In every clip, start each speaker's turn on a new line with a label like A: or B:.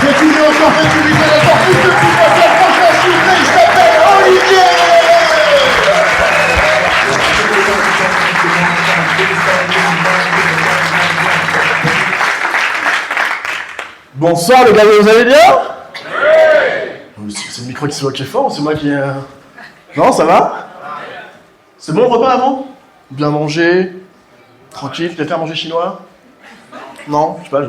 A: C'est une autre opportunité d'abord plus de plus de faire franchement chiffré, il s'appelle Olivier.
B: Bonsoir les gars, vous allez bien? Oui. C'est le micro qui se voit qui est fort, c'est moi qui... Non, ça va? C'est bon le repas avant? Bien mangé? Tranquille, tu t'es fait à manger chinois? Non, je sais pas,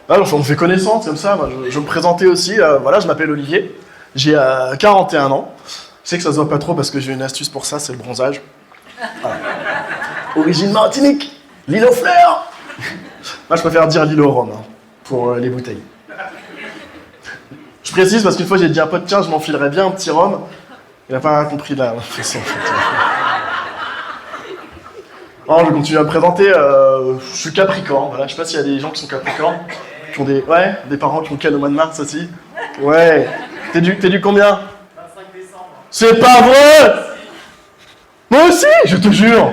B: Ah, on fait connaissance comme ça, moi, je me présentais aussi, voilà, je m'appelle Olivier, j'ai 41 ans. Je sais que ça se voit pas trop parce que j'ai une astuce pour ça, c'est le bronzage. Voilà. Origine Martinique, l'île aux fleurs. Moi je préfère dire l'île au rhum, hein, pour les bouteilles. Je précise parce qu'une fois j'ai dit à un pote, tiens, je m'enfilerais bien un petit rhum. Il n'a pas compris la façon. Alors, je continue à me présenter, je suis Capricorne, voilà, je sais pas s'il y a des gens qui sont Capricornes, qui ont des parents qui ont Ken au mois de mars aussi. Ouais. T'es du combien?
C: 25 décembre.
B: C'est pas vrai! Moi aussi, je te jure!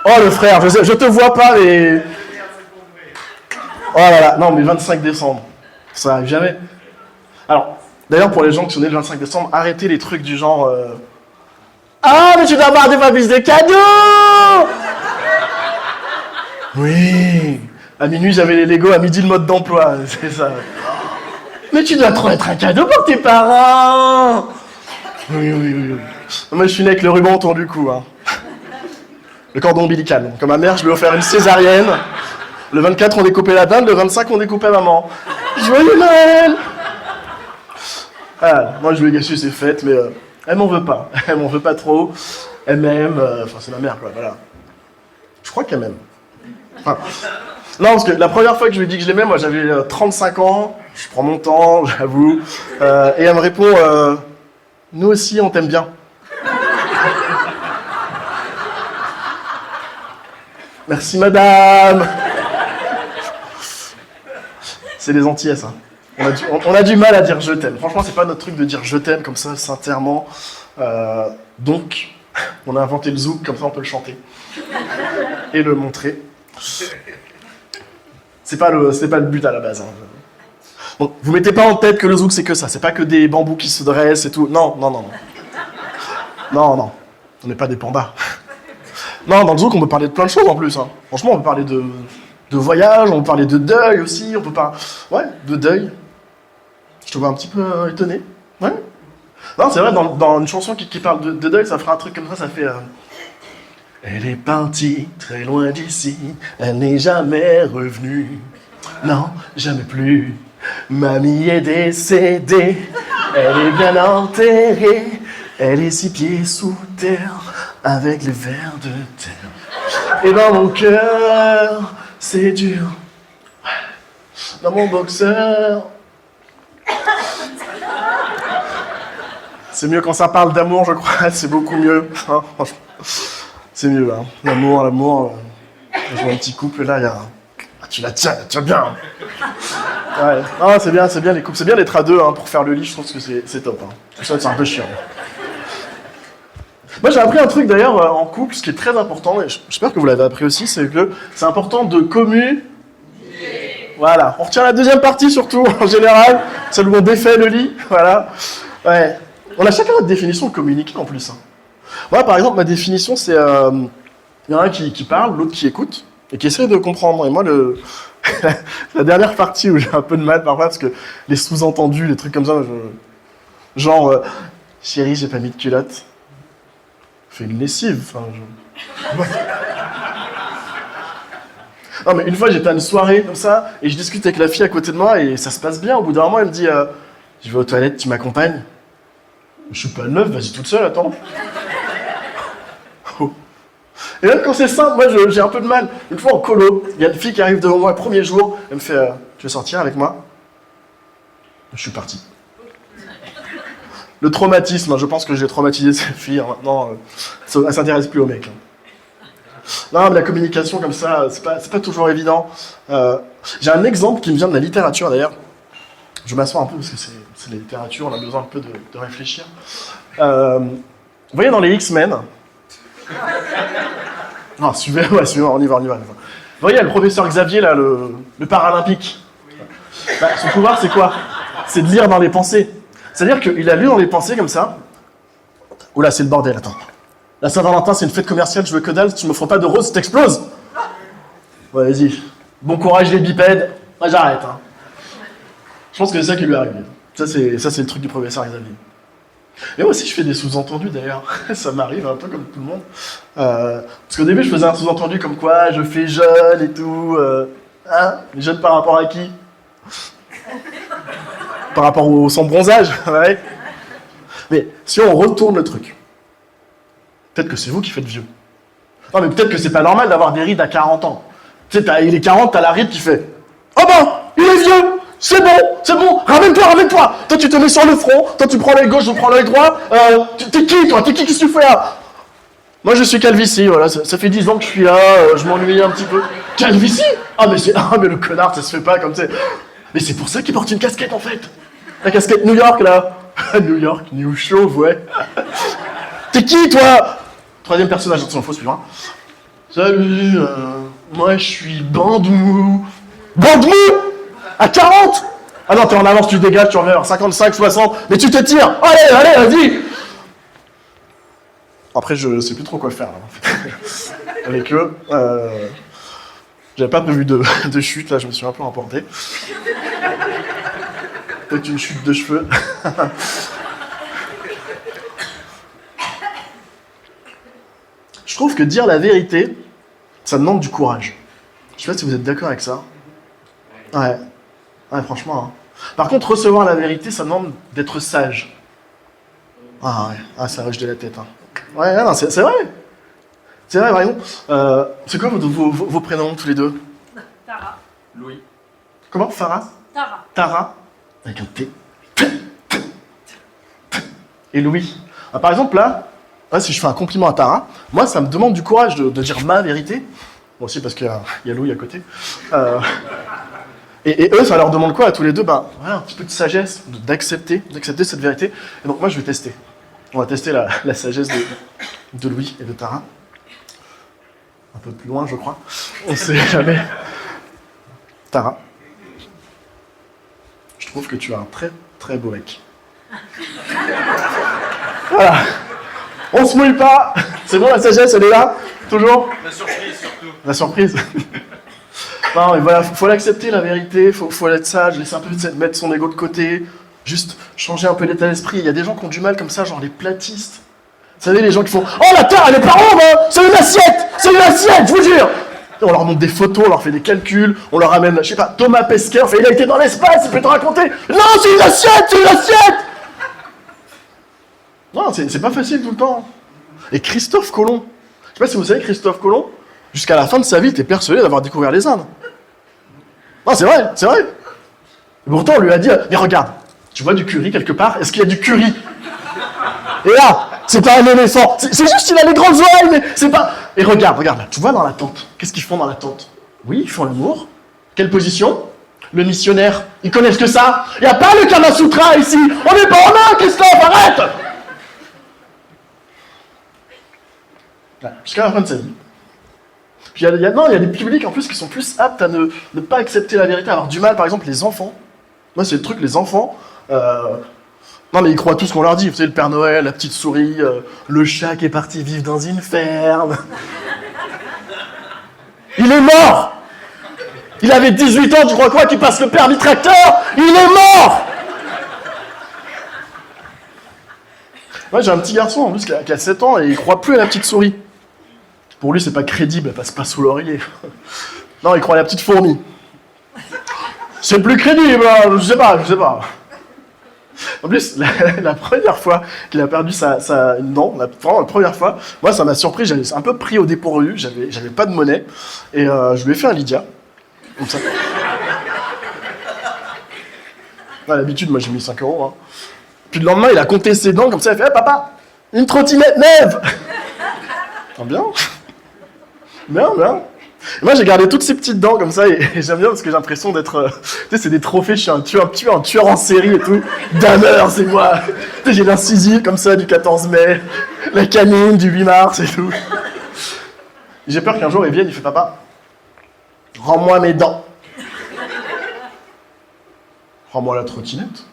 B: Oh le frère, je te vois pas mais... Oh là là, non mais 25 décembre, ça arrive jamais. Alors, d'ailleurs pour les gens qui sont nés le 25 décembre, arrêtez les trucs du genre... Ah mais tu dois avoir des plus de cadeaux! Oui, à minuit j'avais les Lego, à midi le mode d'emploi, c'est ça. Mais tu dois trop être un cadeau pour tes parents! Oui. Moi je suis né avec le ruban autour du cou, hein. Le cordon ombilical. Comme ma mère, je lui ai offert une césarienne. Le 24 on découpait la dinde, le 25 on découpait maman. Joyeux Noël! Ah, moi je lui ai gâché ses fêtes, mais elle m'en veut pas. Elle m'en veut pas trop. Elle m'aime, enfin c'est ma mère quoi, voilà. Je crois qu'elle m'aime. Enfin, non, parce que la première fois que je lui ai dit que je l'aimais, moi j'avais 35 ans, je prends mon temps, j'avoue, et elle me répond nous aussi on t'aime bien. Merci madame. C'est les Antillais, hein. On a du mal à dire je t'aime. Franchement, c'est pas notre truc de dire je t'aime comme ça, sincèrement. Donc, on a inventé le zouk, comme ça on peut le chanter. Et le montrer. C'est pas le but à la base. Hein. Donc, vous mettez pas en tête que le zouk c'est que ça. C'est pas que des bambous qui se dressent et tout. Non. Non. On n'est pas des pandas. Non, dans le zouk on peut parler de plein de choses en plus. Hein. Franchement, on peut parler de voyage, on peut parler de deuil aussi, on peut parler... Ouais, de deuil. Je te vois un petit peu étonné. Ouais. Non, c'est vrai, dans une chanson qui parle de deuil, ça fera un truc comme ça fait... Elle est partie très loin d'ici, elle n'est jamais revenue. Non, jamais plus. Mamie est décédée, elle est bien enterrée, elle est 6 pieds sous terre, avec les vers de terre. Et dans mon cœur... C'est dur. Dans mon boxeur. C'est mieux quand ça parle d'amour, je crois. C'est beaucoup mieux. Hein, c'est mieux, hein. L'amour. Je vois un petit couple, là, il y a... Ah, tu la tiens bien. Ouais. Ah, c'est bien les couples. C'est bien d'être à deux, hein, pour faire le lit, je trouve que c'est top. Hein. Tout ça, c'est un peu chiant. Moi, j'ai appris un truc, d'ailleurs, en couple, ce qui est très important, et j'espère que vous l'avez appris aussi, c'est que c'est important de communiquer. Voilà. On retient la deuxième partie, surtout, en général, celle où on défait le lit, voilà. Ouais. On a chacun notre définition de communiquer, en plus. Hein. Moi, par exemple, ma définition, c'est... Il y en a un qui parle, l'autre qui écoute, et qui essaie de comprendre. Et moi, la dernière partie où j'ai un peu de mal, parfois, parce que les sous-entendus, les trucs comme ça, genre, chérie, j'ai pas mis de culotte. Fais une lessive, enfin... Non mais une fois j'étais à une soirée comme ça, et je discute avec la fille à côté de moi, et ça se passe bien, au bout d'un moment elle me dit je vais aux toilettes, tu m'accompagnes? Je suis pas une meuf, vas-y toute seule, attends. Oh. Et même quand c'est simple, moi j'ai un peu de mal. Une fois en colo, il y a une fille qui arrive devant moi le premier jour, elle me fait tu veux sortir avec moi? Je suis parti. Le traumatisme, hein, je pense que j'ai traumatisé cette fille, hein, maintenant, elle s'intéresse plus aux mecs. Hein. Non, mais la communication comme ça, c'est pas toujours évident. J'ai un exemple qui me vient de la littérature, d'ailleurs. Je m'assois un peu, parce que c'est la littérature, on a besoin un peu de réfléchir. Vous voyez dans les X-Men... Non, suivez, on y va. Vous voyez, il y a le professeur Xavier, là, le paralympique. Bah, son pouvoir, c'est quoi? C'est de lire dans les pensées. C'est-à-dire qu'il a lu dans les pensées comme ça. Oula, c'est le bordel, attends. La Saint-Valentin, c'est une fête commerciale, je veux que dalle, tu me feras pas de rose, t'exploses. Ouais, vas-y. Bon courage les bipèdes. Moi, j'arrête, hein. Je pense que c'est ça qui lui est arrivé. Ça, c'est le truc du professeur Xavier. Et moi aussi, je fais des sous-entendus, d'ailleurs. Ça m'arrive un peu comme tout le monde. Parce qu'au début, je faisais un sous-entendu comme quoi je fais jeune et tout. Hein? Mais jeune par rapport à qui? Par rapport au son bronzage, ouais. Mais si on retourne le truc, peut-être que c'est vous qui faites vieux. Non, mais peut-être que c'est pas normal d'avoir des rides à 40 ans. Tu sais, il est 40, t'as la ride qui fait « Oh ben, il est vieux! C'est bon, ramène-toi! Toi, tu te mets sur le front, toi, tu prends l'œil gauche, je prends l'œil droit. T'es qui, toi? Qu'est-ce que tu fais là? Moi, je suis Calvici, voilà, ça fait 10 ans que je suis là, je m'ennuie un petit peu. Calvici? Ah, mais le connard, ça se fait pas comme ça. Mais c'est pour ça qu'il porte une casquette, en fait. La casquette New York, là. New York, New Chauve, ouais. T'es qui, toi? Troisième personnage, attention, faut suivre. Hein. Salut, moi, je suis Bandemou. Bandemou? À 40? Ah non, t'es en avance, tu dégages, tu reviens vers 55, 60, mais tu te tires. Allez, vas-y. Après, je sais plus trop quoi faire, là, en fait. Avec eux. J'avais pas prévu de chute, là, je me suis un peu emporté. Peut-être une chute de cheveux. Je trouve que dire la vérité, ça demande du courage. Je sais pas si vous êtes d'accord avec ça. Ouais, franchement. Hein. Par contre, recevoir la vérité, ça demande d'être sage. Ah ouais, ça rush de la tête. Hein. Ouais, non, c'est vrai. C'est vrai, voyons. C'est quoi vos prénoms, tous les deux?
C: Tara.
A: Louis.
B: Comment? Farah?
C: Tara.
B: Tara? Avec un T. Et Louis. Ah, par exemple, là, si je fais un compliment à Tara, moi, ça me demande du courage de dire ma vérité. Moi aussi, parce qu'il y a Louis à côté. Et eux, ça leur demande quoi à tous les deux? Ben, voilà, un petit peu de sagesse, d'accepter cette vérité. Et donc, moi, je vais tester. On va tester la sagesse de Louis et de Tara. Un peu plus loin, je crois. On sait jamais. Tara, je trouve que tu as un très, très beau mec. Voilà. On se mouille pas. C'est bon, la sagesse, elle est là? Toujours?
A: La surprise, surtout.
B: La surprise. Non, mais voilà, faut l'accepter, la vérité, faut être sage, laisser un peu mettre son ego de côté, juste changer un peu l'état d'esprit. Il y a des gens qui ont du mal comme ça, genre les platistes. Vous savez, les gens qui font « Oh, la terre, elle est pas ronde, hein! C'est une assiette! C'est une assiette, je vous jure !» On leur montre des photos, on leur fait des calculs, on leur ramène, je sais pas, Thomas Pesquet, on fait « Il a été dans l'espace, il peut te raconter !» Non, c'est une assiette! Non, c'est pas facile tout le temps. Et Christophe Colomb, je sais pas si vous savez, Christophe Colomb, jusqu'à la fin de sa vie, il était persuadé d'avoir découvert les Indes. Non, c'est vrai. Et pourtant, on lui a dit, mais regarde, tu vois du curry quelque part? Est-ce qu'il y a du curry? Et là, c'est pas un éléphant, c'est juste qu'il a les grandes oreilles, mais c'est pas... Et regarde, là, tu vois dans la tente, qu'est-ce qu'ils font dans la tente? Oui, ils font l'amour. Quelle position? Le missionnaire, ils connaissent que ça? Il n'y a pas le Kama Sutra ici! On n'est pas en Inde, Christophe, arrête! Jusqu'à la fin de sa vie. Puis il y a des publics en plus qui sont plus aptes à ne pas accepter la vérité, à avoir du mal, par exemple les enfants. Moi c'est le truc, les enfants, non mais ils croient tout ce qu'on leur dit, vous savez, le Père Noël, la petite souris, le chat qui est parti vivre dans une ferme. Il est mort! Il avait 18 ans, tu crois quoi, qu'il passe le permis tracteur? Il est mort! Moi j'ai un petit garçon en plus qui a 7 ans et il croit plus à la petite souris. Pour lui, c'est pas crédible, elle passe pas sous l'oreiller. Non, il croit à la petite fourmi. C'est plus crédible, hein, je sais pas. En plus, la première fois qu'il a perdu une dent, vraiment la première fois, moi ça m'a surpris, j'avais un peu pris au dépourvu, j'avais pas de monnaie, et je lui ai fait un Lydia, comme ça. À l'habitude, moi j'ai mis 5 €. Hein. Puis le lendemain, il a compté ses dents, comme ça, il a fait hey, papa, une trottinette neuve. Ah, bien. Et moi j'ai gardé toutes ces petites dents comme ça et j'aime bien parce que j'ai l'impression d'être... tu sais, c'est des trophées, je suis un tueur en série et tout. Dahmer, c'est moi. Tu sais, j'ai l'incisive comme ça du 14 mai, la canine du 8 mars et tout. Et j'ai peur qu'un jour il vienne, il fait papa, rends-moi mes dents. Rends-moi la trottinette.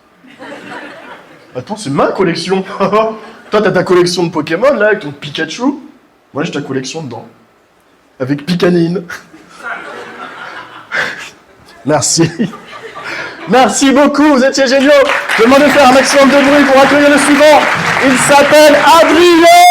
B: Attends, c'est ma collection. Toi, t'as ta collection de Pokémon, là, avec ton Pikachu. Moi, j'ai ta collection dedans. Avec Picanine. Merci. Merci beaucoup, vous étiez géniaux. Je demande de faire un maximum de bruit pour accueillir le suivant. Il s'appelle Adrien.